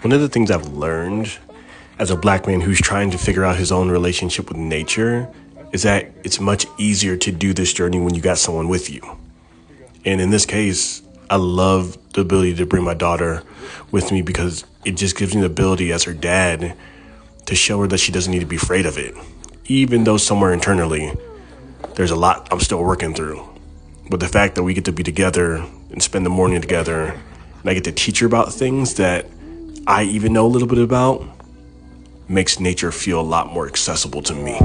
One of the things I've learned as a black man who's trying to figure out his own relationship with nature is that it's much easier to do this journey when you got someone with you. And in this case, I love the ability to bring my daughter with me because it just gives me the ability as her dad to show her that she doesn't need to be afraid of it. Even though somewhere internally, there's a lot I'm still working through. But the fact that we get to be together and spend the morning together, and I get to teach her about things that I even know a little bit about, makes nature feel a lot more accessible to me.